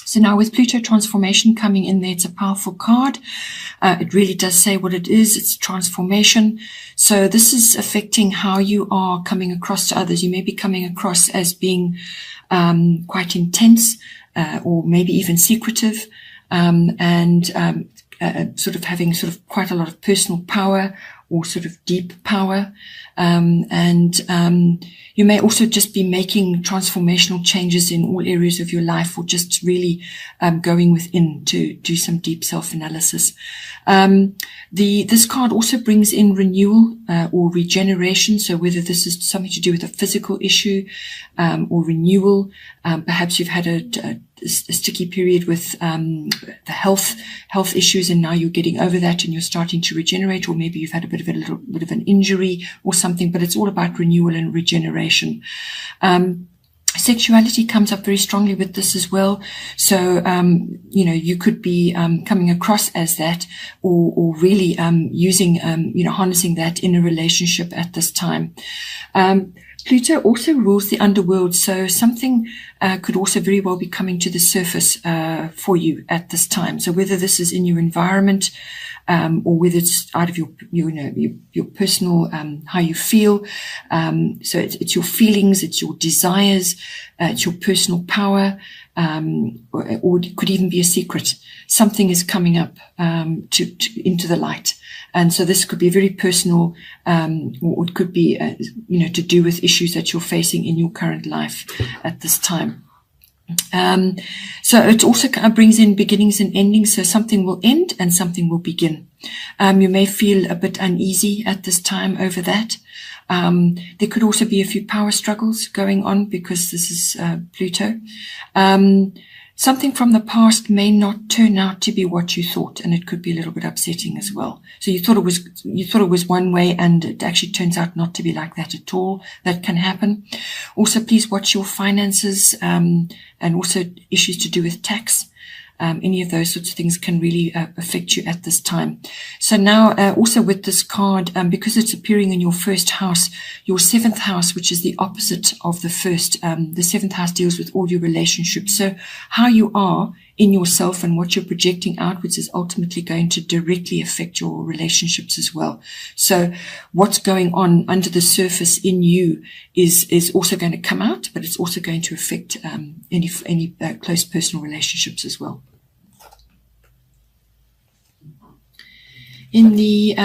So now with Pluto transformation coming in there, it's a powerful card. It really does say what it is. It's transformation. So this is affecting how you are coming across to others. You may be coming across as being quite intense or maybe even secretive, and sort of having sort of quite a lot of personal power or sort of deep power. You may also just be making transformational changes in all areas of your life, or just really going within to do some deep self-analysis. This card also brings in renewal or regeneration. So whether this is something to do with a physical issue or renewal, perhaps you've had a sticky period with the health issues, and now you're getting over that and you're starting to regenerate, or maybe you've had a little bit of an injury or something, but it's all about renewal and regeneration. Sexuality comes up very strongly with this as well. So, you could be coming across as that, or really using, harnessing that in a relationship at this time. Pluto also rules the underworld, so something could also very well be coming to the surface for you at this time. So whether this is in your environment, or whether it's out of your personal, how you feel. So it's your feelings, it's your desires, it's your personal power, or it could even be a secret. Something is coming up into the light. And so this could be very personal, or it could be, to do with issues that you're facing in your current life at this time. So it also kind of brings in beginnings and endings. So something will end and something will begin. You may feel a bit uneasy at this time over that. There could also be a few power struggles going on because this is Pluto. Something from the past may not turn out to be what you thought, and it could be a little bit upsetting as well. So you thought it was one way, and it actually turns out not to be like that at all. That can happen. Also, please watch your finances, and also issues to do with tax. Any of those sorts of things can really affect you at this time. So now, also with this card, because it's appearing in your first house, your seventh house, which is the opposite of the first, the seventh house deals with all your relationships. So how you are in yourself and what you're projecting outwards is ultimately going to directly affect your relationships as well. So what's going on under the surface in you is also going to come out, but it's also going to affect any close personal relationships as well. In the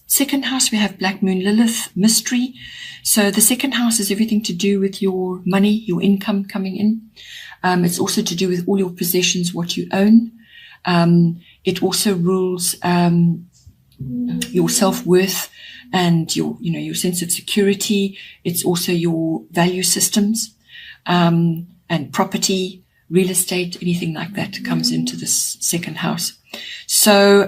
second house, we have Black Moon Lilith, mystery. So the second house is everything to do with your money, your income coming in. It's also to do with all your possessions, what you own. It also rules your self-worth and your sense of security. It's also your value systems, and property, real estate, anything like that comes into this second house. So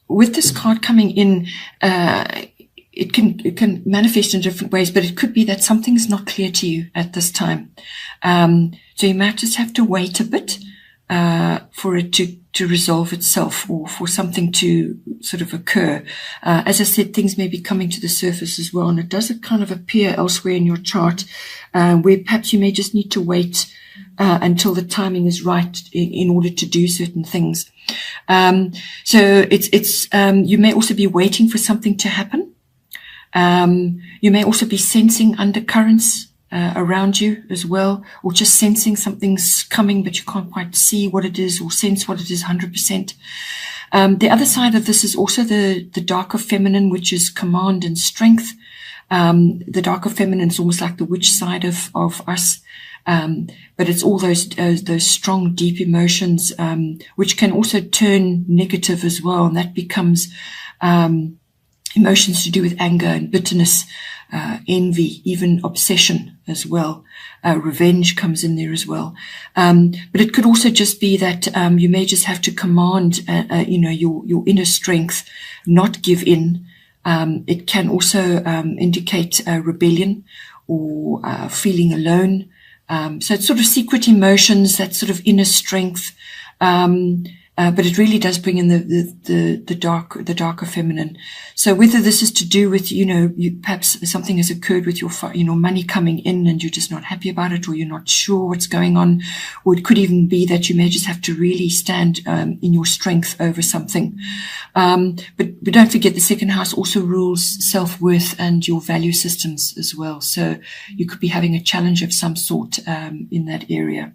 with this card coming in, it can manifest in different ways, but it could be that something's not clear to you at this time. So you might just have to wait a bit for it to resolve itself, or for something to sort of occur. As I said, things may be coming to the surface as well, and it does kind of appear elsewhere in your chart, where perhaps you may just need to wait until the timing is right in order to do certain things. So it's you may also be waiting for something to happen. You may also be sensing undercurrents around you as well, or just sensing something's coming, but you can't quite see what it is or sense what it is 100%. The other side of this is also the darker feminine, which is command and strength. The darker feminine is almost like the witch side of us. But it's all those strong, deep emotions, which can also turn negative as well. And that becomes, emotions to do with anger and bitterness, envy, even obsession as well. Revenge comes in there as well. But it could also just be that, you may just have to command, your inner strength, not give in. It can also, indicate, rebellion or, feeling alone. So it's sort of secret emotions, that sort of inner strength, but it really does bring in the darker feminine. So whether this is to do with, perhaps something has occurred with your, money coming in and you're just not happy about it, or you're not sure what's going on, or it could even be that you may just have to really stand in your strength over something. But don't forget, the second house also rules self-worth and your value systems as well. So you could be having a challenge of some sort in that area.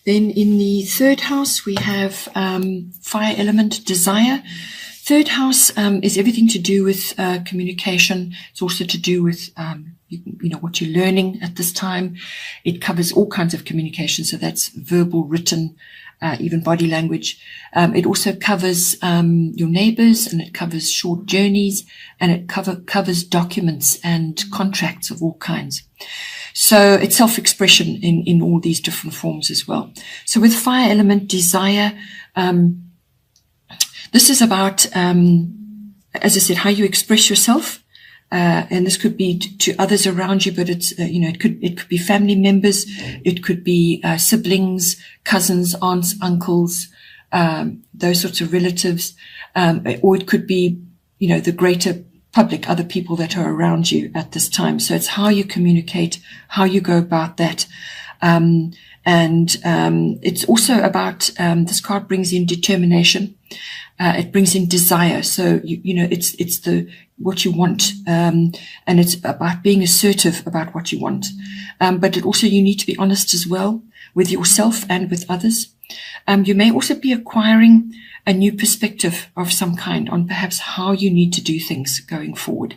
Then in the third house, we have fire element, desire. Third house is everything to do with communication. It's also to do with, what you're learning at this time. It covers all kinds of communication. So that's verbal, written, even body language. It also covers your neighbors, and it covers short journeys, and it covers documents and contracts of all kinds. So it's self-expression in all these different forms as well. So with fire element, desire, this is about, as I said, how you express yourself. And this could be to others around you, but it's, it could be family members. It could be siblings, cousins, aunts, uncles, those sorts of relatives. Or it could be, the greater public, other people that are around you at this time. So it's how you communicate, how you go about that. And it's also about, this card brings in determination. It brings in desire. So, it's what you want. And it's about being assertive about what you want. But you need to be honest as well with yourself and with others. You may also be acquiring a new perspective of some kind on perhaps how you need to do things going forward.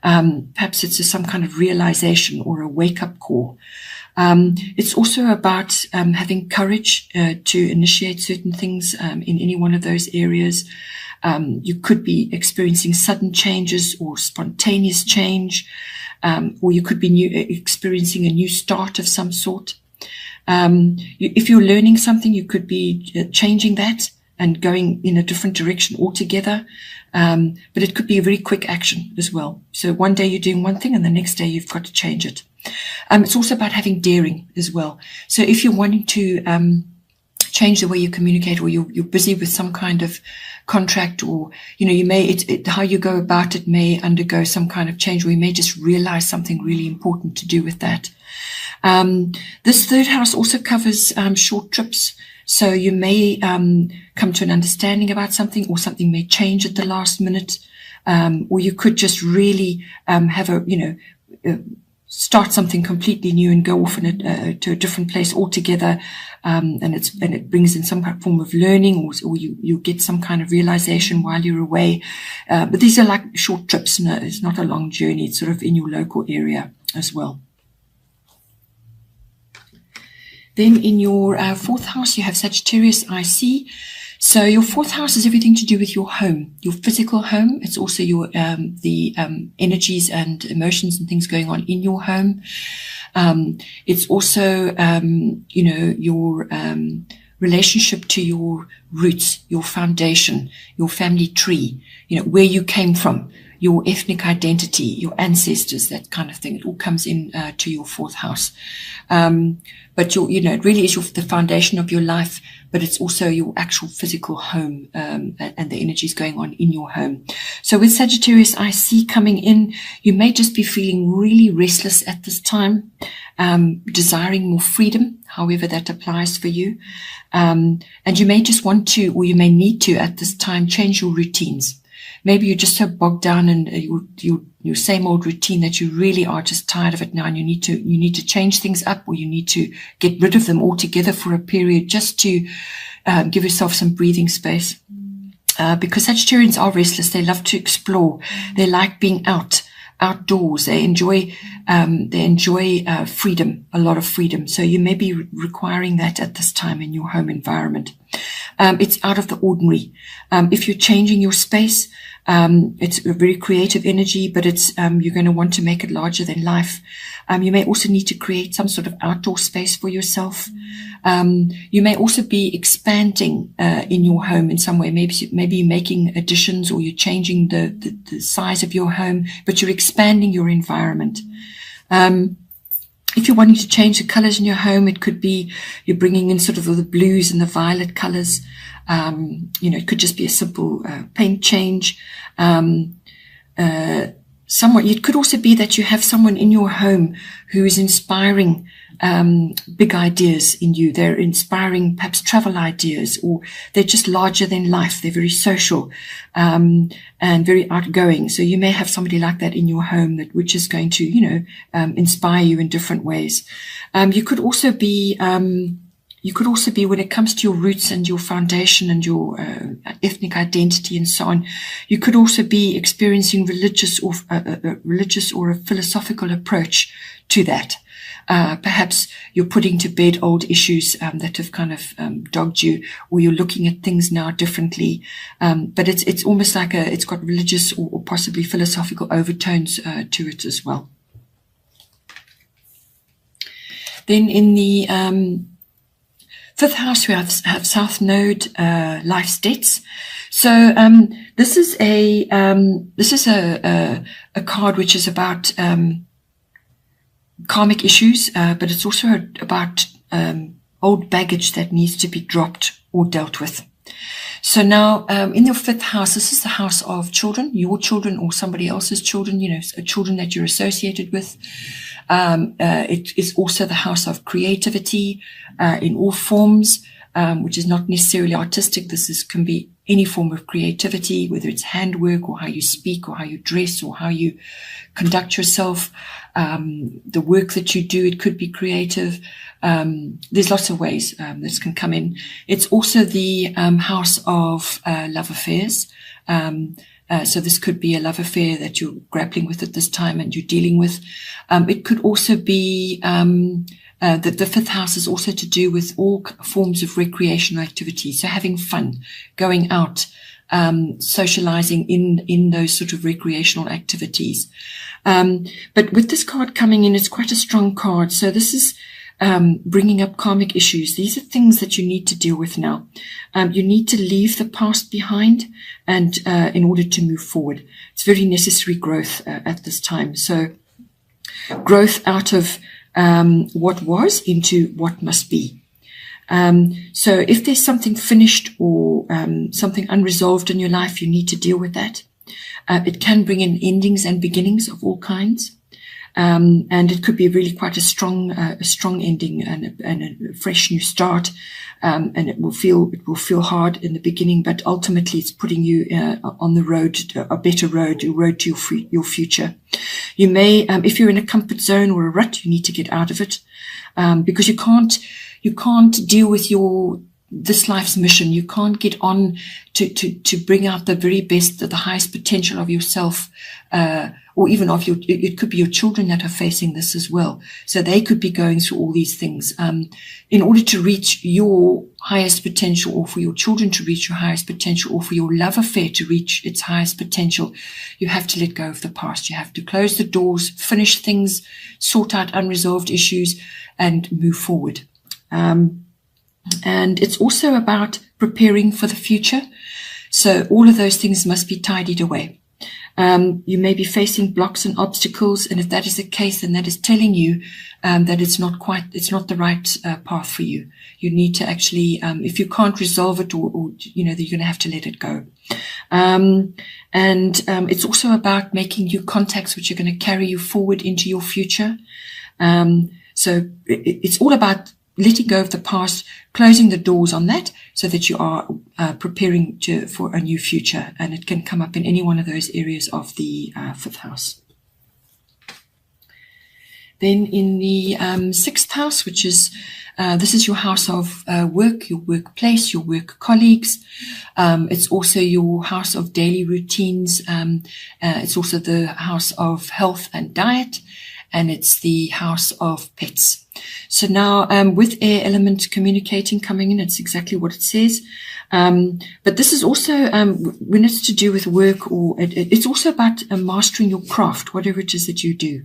Perhaps it's some kind of realization or a wake-up call. It's also about having courage to initiate certain things in any one of those areas. You could be experiencing sudden changes or spontaneous change, or you could be experiencing a new start of some sort. If you're learning something, you could be changing that and going in a different direction altogether. But it could be a very quick action as well. So one day you're doing one thing and the next day you've got to change it. It's also about having daring as well. So if you're wanting to change the way you communicate, or you're busy with some kind of contract, or, you may, how you go about it may undergo some kind of change, or you may just realize something really important to do with that. This third house also covers short trips. So you may come to an understanding about something, or something may change at the last minute, or you could just really have start something completely new and go off to a different place altogether, and it brings in some form of learning, or you get some kind of realization while you're away. But these are like short trips. No, it's not a long journey. It's sort of in your local area as well. Then in your fourth house, you have Sagittarius IC. So your fourth house is everything to do with your home, your physical home. It's also your the energies and emotions and things going on in your home. It's also your relationship to your roots, your foundation, your family tree. Where you came from, your ethnic identity, your ancestors, that kind of thing. It all comes in to your fourth house. But it really is the foundation of your life, but it's also your actual physical home, and the energies going on in your home. So with Sagittarius IC coming in, you may just be feeling really restless at this time, desiring more freedom, however that applies for you. And you may just want to, or you may need to at this time, change your routines. Maybe you're just so bogged down in your same old routine that you really are just tired of it now, and you need to change things up, or you need to get rid of them altogether for a period, just to give yourself some breathing space. Because Sagittarians are restless. They love to explore. They like being outdoors. They enjoy freedom, a lot of freedom. So you may be requiring that at this time in your home environment. It's out of the ordinary. If you're changing your space, it's a very creative energy, but you're going to want to make it larger than life. You may also need to create some sort of outdoor space for yourself. You may also be expanding in your home in some way. Maybe you're making additions, or you're changing the size of your home, but you're expanding your environment. if you're wanting to change the colors in your home, it could be you're bringing in sort of the blues and the violet colors. It could just be a simple paint change. It could also be that you have someone in your home who is inspiring big ideas in you. They're inspiring perhaps travel ideas, or they're just larger than life. They're very social and very outgoing. So you may have somebody like that in your home which is going to, inspire you in different ways. You could also be when it comes to your roots and your foundation and your ethnic identity and so on, you could also be experiencing religious or a philosophical approach to that. Perhaps you're putting to bed old issues that have kind of dogged you, or you're looking at things now differently. But it's almost like it's got religious or possibly philosophical overtones to it as well. Then in the fifth house, we have South Node, life states. So this is a card which is about karmic issues, but it's also about old baggage that needs to be dropped or dealt with. So now, in your fifth house, this is the house of children, your children or somebody else's children, children that you're associated with. It is also the house of creativity in all forms, which is not necessarily artistic. Can be any form of creativity, whether it's handwork or how you speak or how you dress or how you conduct yourself. The work that you do, it could be creative. There's lots of ways this can come in. It's also the house of love affairs. So this could be a love affair that you're grappling with at this time and you're dealing with. It could also be that the fifth house is also to do with all forms of recreational activity. So having fun, going out, socializing in those sort of recreational activities. But with this card coming in, it's quite a strong card. So this is bringing up karmic issues. These are things that you need to deal with now. You need to leave the past behind and in order to move forward. It's very necessary growth at this time. So growth out of what was into what must be. So if there's something finished or something unresolved in your life, you need to deal with that. It can bring in endings and beginnings of all kinds. And it could be really quite a strong ending and a fresh new start. And it will feel hard in the beginning, but ultimately it's putting you on the road, a better road, a road to your future. You may, if you're in a comfort zone or a rut, you need to get out of it, because you can't deal with this life's mission. You can't get on to bring out the very best, the highest potential of yourself, or even of it could be your children that are facing this as well. So they could be going through all these things. In order to reach your highest potential, or for your children to reach your highest potential, or for your love affair to reach its highest potential, you have to let go of the past. You have to close the doors, finish things, sort out unresolved issues, and move forward. And it's also about preparing for the future. So all of those things must be tidied away. You may be facing blocks and obstacles, and if that is the case, then that is telling you that it's not the right path for you. You need to actually, if you can't resolve it, or you're going to have to let it go. And it's also about making new contacts which are going to carry you forward into your future. So it's all about letting go of the past, closing the doors on that, so that you are preparing for a new future. And it can come up in any one of those areas of the fifth house. Then in the sixth house, which is this is your house of work, your workplace, your work colleagues. It's also your house of daily routines. It's also the house of health and diet. And it's the house of pets. So now, with air element communicating coming in, it's exactly what it says. But this is also, when it's to do with work, or it's also about mastering your craft, whatever it is that you do,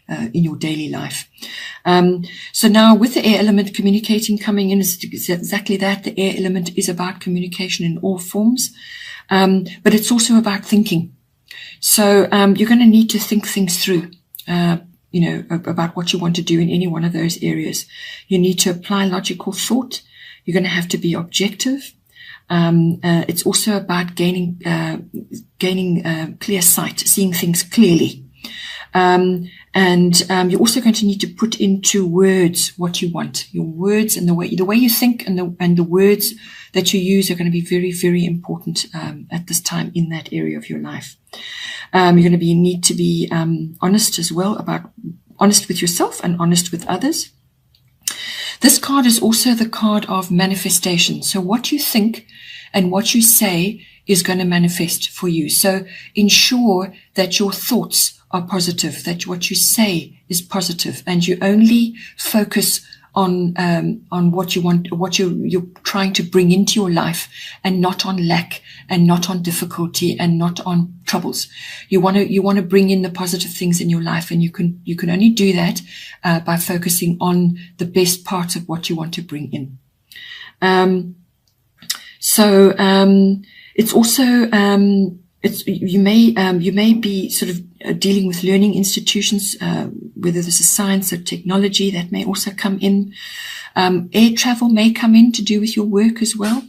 in your daily life. So now with the air element communicating coming in, it's exactly that. The air element is about communication in all forms. But it's also about thinking. So, you're going to need to think things through. about what you want to do in any one of those areas. You need to apply logical thought. You're going to have to be objective. It's also about gaining clear sight, seeing things clearly. You're also going to need to put into words what you want. Your words and the way you think and the words that you use are going to be very, very important at this time in that area of your life. You're going to need to be honest as well, honest with yourself and honest with others. This card is also the card of manifestation. So what you think and what you say is going to manifest for you. So ensure that your thoughts are positive, that what you say is positive, and you only focus on what you want, what you're trying to bring into your life, and not on lack, and not on difficulty, and not on troubles. You want to bring in the positive things in your life, and you can only do that by focusing on the best parts of what you want to bring in. It's also you may be sort of dealing with learning institutions, whether this is science or technology, that may also come in. Air travel may come in to do with your work as well.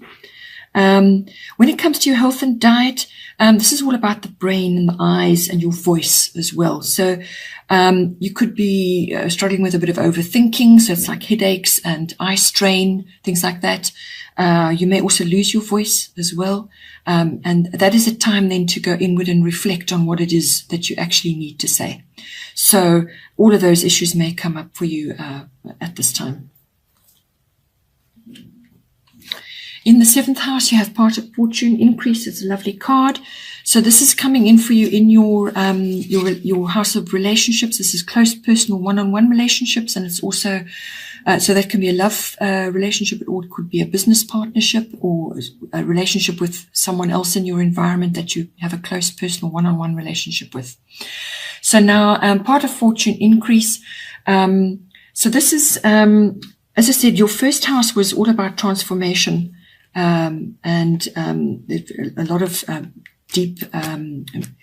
When it comes to your health and diet, this is all about the brain and the eyes and your voice as well. So you could be struggling with a bit of overthinking, so it's like headaches and eye strain, things like that. You may also lose your voice as well. And that is a time then to go inward and reflect on what it is that you actually need to say. So all of those issues may come up for you at this time. In the 7th house, you have part of fortune increase. It's a lovely card. So this is coming in for you in your house of relationships. This is close personal one-on-one relationships, and it's also so that can be a love relationship, or it could be a business partnership, or a relationship with someone else in your environment that you have a close personal one-on-one relationship with. So now part of fortune increase. So this is, as I said, your first house was all about transformation. And a lot of deep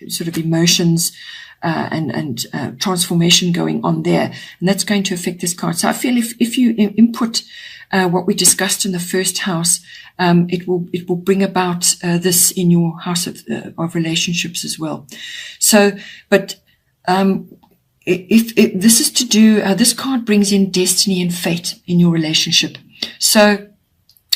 sort of emotions and transformation going on there, and that's going to affect this card. So I feel if you input what we discussed in the first house, it will bring about this in your house of relationships as well. So, but if this is to do, this card brings in destiny and fate in your relationship. So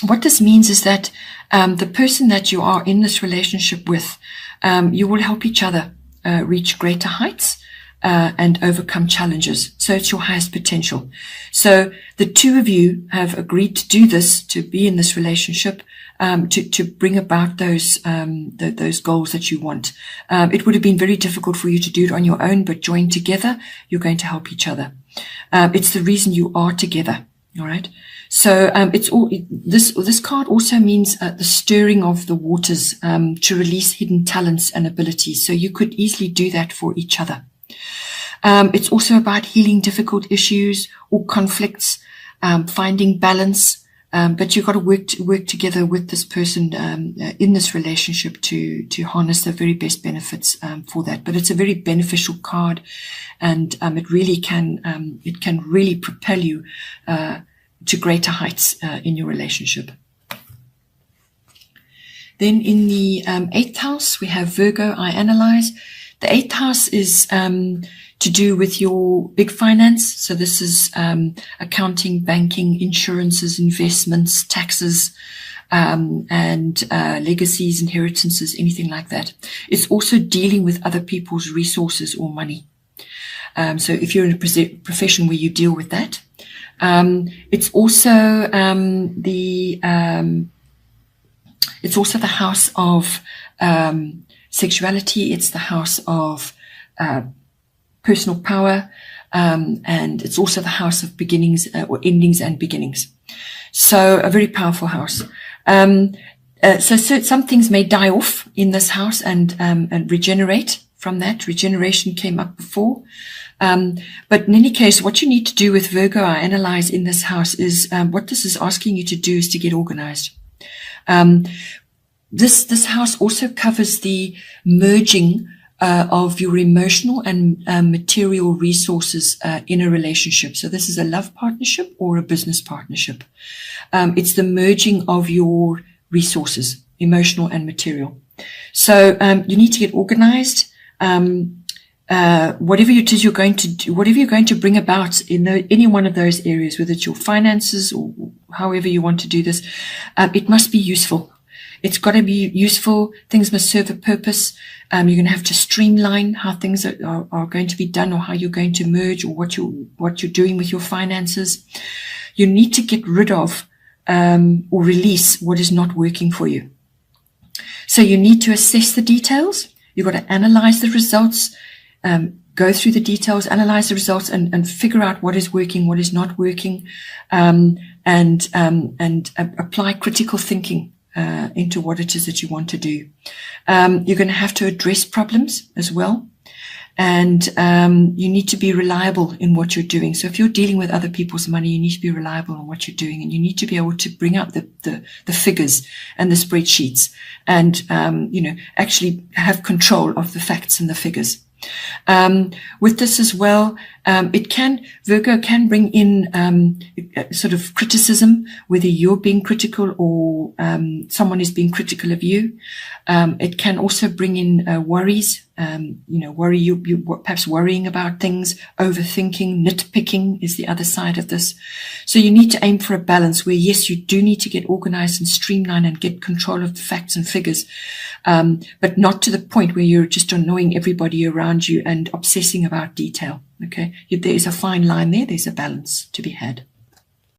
what this means is that the person that you are in this relationship with, you will help each other reach greater heights and overcome challenges. So it's your highest potential. So the two of you have agreed to do this, to be in this relationship, to bring about those goals that you want. It would have been very difficult for you to do it on your own, but joined together, you're going to help each other. It's the reason you are together. All right. So it's all this card also means the stirring of the waters to release hidden talents and abilities. So you could easily do that for each other. It's also about healing difficult issues or conflicts, finding balance. But you've got to work together with this person in this relationship to harness the very best benefits for that. But it's a very beneficial card, and it really can really propel you to greater heights in your relationship. Then in the 8th house, we have Virgo, I analyze. The 8th house is to do with your big finance. So this is accounting, banking, insurances, investments, taxes, and legacies, inheritances, anything like that. It's also dealing with other people's resources or money. So if you're in a profession where you deal with that. It's also the house of sexuality. It's the house of personal power, and it's also the house of beginnings or endings and beginnings. So a very powerful house. So some things may die off in this house and regenerate from that. Regeneration came up before. But in any case, what you need to do with Virgo, I analyze in this house, is what this is asking you to do is to get organized. This house also covers the merging of your emotional and material resources in a relationship. So this is a love partnership or a business partnership. It's the merging of your resources, emotional and material. So you need to get organized. Whatever it is you're going to do, whatever you're going to bring about in any one of those areas, whether it's your finances or however you want to do this, it must be useful. It's got to be useful. Things must serve a purpose. You're going to have to streamline how things are going to be done, or how you're going to merge, or what you're doing with your finances. You need to get rid of or release what is not working for you. So you need to assess the details. You've got to analyze the results, go through the details, analyze the results, and figure out what is working, what is not working, and apply critical thinking into what it is that you want to do. You're going to have to address problems as well. And you need to be reliable in what you're doing. So if you're dealing with other people's money, you need to be reliable in what you're doing, and you need to be able to bring out the figures and the spreadsheets, and actually have control of the facts and the figures. With this as well, Virgo can bring in sort of criticism, whether you're being critical or someone is being critical of you. It can also bring in worries. Worry, you perhaps worrying about things, overthinking, nitpicking is the other side of this. So you need to aim for a balance where, yes, you do need to get organized and streamline and get control of the facts and figures, but not to the point where you're just annoying everybody around you and obsessing about detail. Okay, there is a fine line there. There's a balance to be had.